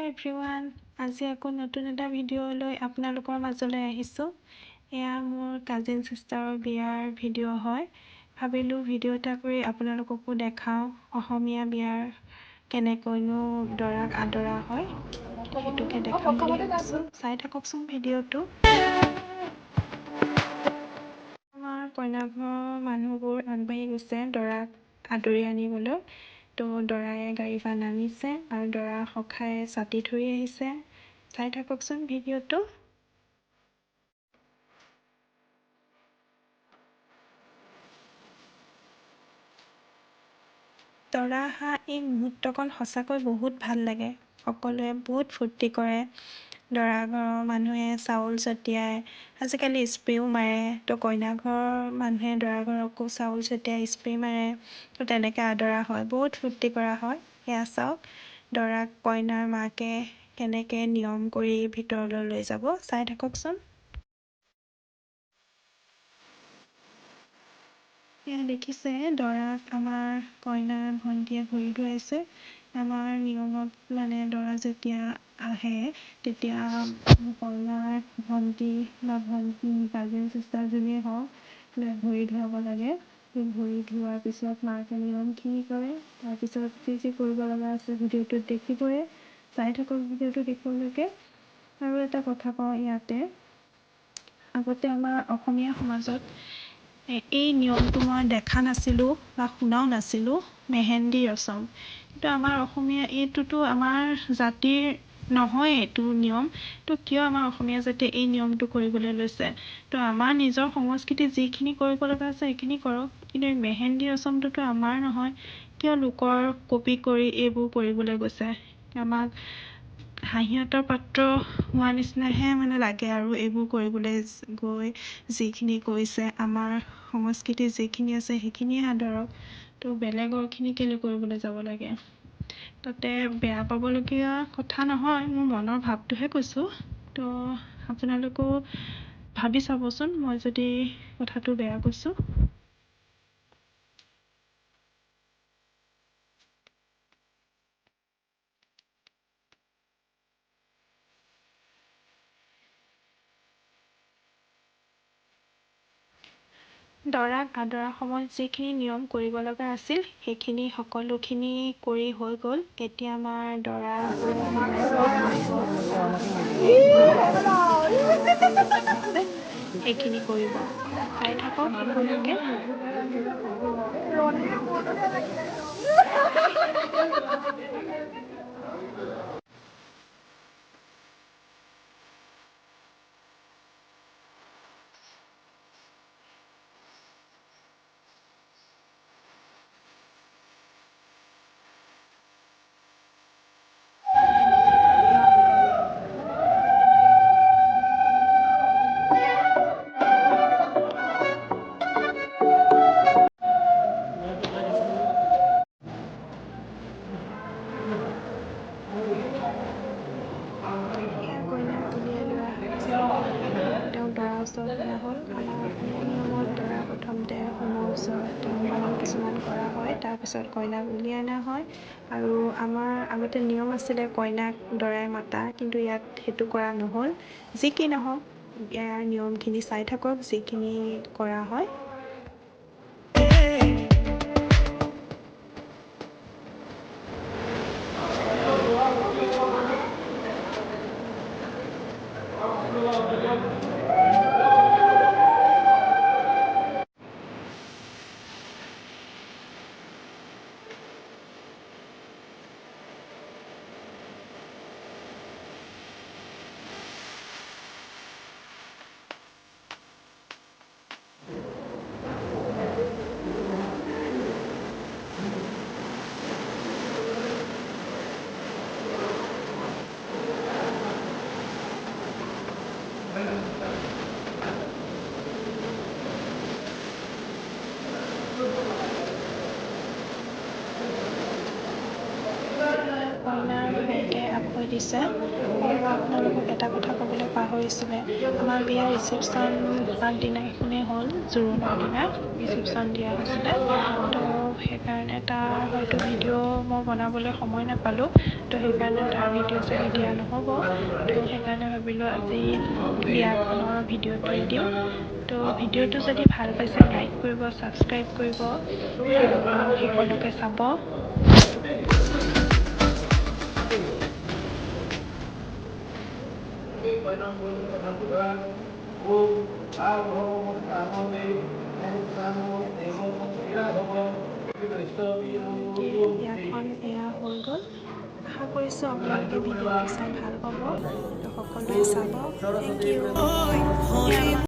Everyone, আজি আকৌ নতুন এটা ভিডিঅ' লৈ আপোনালোকৰ মাজলৈ আহিছোঁ। এয়া মোৰ কাজিন চিষ্টাৰৰ বিয়াৰ ভিডিঅ' হয়। ভাবিলোঁ ভিডিঅ' এটা কৰি আপোনালোককো দেখাওঁ অসমীয়া বিয়াৰ কেনেকৈনো দৰাক আদৰা হয়, সেইটোকে দেখাম বুলি ভাবিছোঁ। চাই থাককচোন ভিডিঅ'টো। আমাৰ কইনাঘৰৰ মানুহবোৰ আগবাঢ়ি গৈছে দৰাক আদৰি আনিবলৈ। তো দৰাই গাড়ীৰ পৰা নামিছে আৰু দৰা সখাই ছাতি ধৰি আহিছে। চাই থাককচোন ভিডিঅ'টো। দৰা অহা এই মুহূৰ্তকণ সঁচাকৈ বহুত ভাল লাগে। সকলোৱে বহুত ফূৰ্তি কৰে। দৰা ঘৰৰ মানুহে চাউল ছটিয়াই, আজিকালি স্প্ৰেও মাৰে। তো কইনা ঘৰৰ মানুহে দৰা ঘৰকো চাউল ছটিয়াই স্প্ৰে মাৰে। তো তেনেকৈ আদৰা হয়, বহুত ফূৰ্তি কৰা হয়। এয়া চাওক দৰাক কইনাৰ মাকে কেনেকৈ নিয়ম কৰি ভিতৰলৈ লৈ যাব, চাই থাককচোন। এয়া দেখিছে দৰাক আমাৰ কইনা ভণ্টীয়ে ভৰি ধুৱাইছে। আমাৰ নিয়মত দৰা যেতিয়া আহে তেতিয়া কইনাৰ ভণ্টী বা কাজিন চিষ্টাৰজনীয়ে হওক ভৰি ধুৱাব লাগে। ভৰি ধোৱাৰ পিছত মাকে নিয়মখিনি কৰে। তাৰপিছত যি কৰিব লগা আছে ভিডিঅ'টোত দেখিবই। চাই থাকক ভিডিঅ'টো শেষলৈকে। আৰু এটা কথা কওঁ ইয়াতে, আগতে আমাৰ অসমীয়া সমাজত এই নিয়মটো মই দেখা নাছিলোঁ বা শুনাও নাছিলোঁ, মেহেন্দি ৰচম। কিন্তু আমাৰ অসমীয়া এইটোতো আমাৰ জাতিৰ নহয় এইটো নিয়ম। তো কিয় আমাৰ অসমীয়া জাতিয়ে এই নিয়মটো কৰিবলৈ লৈছে? তো আমাৰ নিজৰ সংস্কৃতিত যিখিনি কৰিব লগা আছে সেইখিনি কৰক, কিন্তু এই মেহেন্দি ৰচমটোতো আমাৰ নহয়। কিয় লোকৰ কপি কৰি এইবোৰ কৰিবলৈ গৈছে? আমাক হাঁহিয়তৰ পাত্ৰ হোৱা নিচিনাহে লাগে আৰু এইবোৰ কৰিবলৈ গৈ যিখিনি কৰিছে। আমাৰ সংস্কৃতিত যিখিনি আছে সেইখিনিয়ে আদৰক। তো বেলেগৰখিনি কেলৈ কৰিবলৈ যাব লাগে? তাতে বেয়া পাবলগীয়া কথা নহয়, মোৰ মনৰ ভাৱটোহে কৈছোঁ। তো আপোনালোকেও ভাবি চাবচোন মই যদি কথাটো বেয়া কৈছোঁ। দৰাক আদৰাৰ সময়ত যিখিনি নিয়ম কৰিব লগা আছিল সেইখিনি সকলোখিনি কৰি হৈ গ'ল। এতিয়া আমাৰ দৰা সেইখিনি কৰিব। চাই থাকক আপোনালোকে। তেওঁ দৰাৰ ওচৰত নিয়া হ'ল। আমাৰ অসমীয়া নিয়মত দৰা প্ৰথমতে হোমৰ ওচৰত নিয়ম কিছুমান কৰা হয়, তাৰপিছত কইনাক উলিয়াই অনা হয়। আৰু আমাৰ আগতে নিয়ম আছিলে কইনাক দৰাই মাতা, কিন্তু ইয়াত সেইটো কৰা নহ'ল। যি কি নহওক ইয়াৰ নিয়মখিনি চাই থাকক যিখিনি কৰা হয়। কইনাৰ ভাইকে আখৈ দিছে। আৰু আপোনালোকক এটা কথা ক'বলৈ পাহৰিছিলে, আমাৰ বিয়াৰ ৰিচেপশ্যন আগদিনাখনেই হ'ল, জোৰোণৰ দিনা ৰিচেপশ্যন দিয়া হৈছিলে। তো সেইকাৰণে তাৰ হয়তো ভিডিঅ' মই বনাবলৈ সময় নাপালোঁ তো সেইকাৰণে তাৰ ভিডিঅ' চাগে দিয়া নহ'ব তো সেইকাৰণে ভাবিলোঁ আজি বিয়াখনৰ ভিডিঅ'টোৱে দিওঁ তো ভিডিঅ'টো যদি ভাল পাইছে লাইক কৰিব ছাবস্ক্ৰাইব কৰিব শেষলৈকে চাব বিয়াখন এয়া হৈ গ'ল আশা কৰিছোঁ আপোনালোকে ভিডিঅ'টো চাই ভাল পাব তো সকলোৱে চাব থেংক ইউ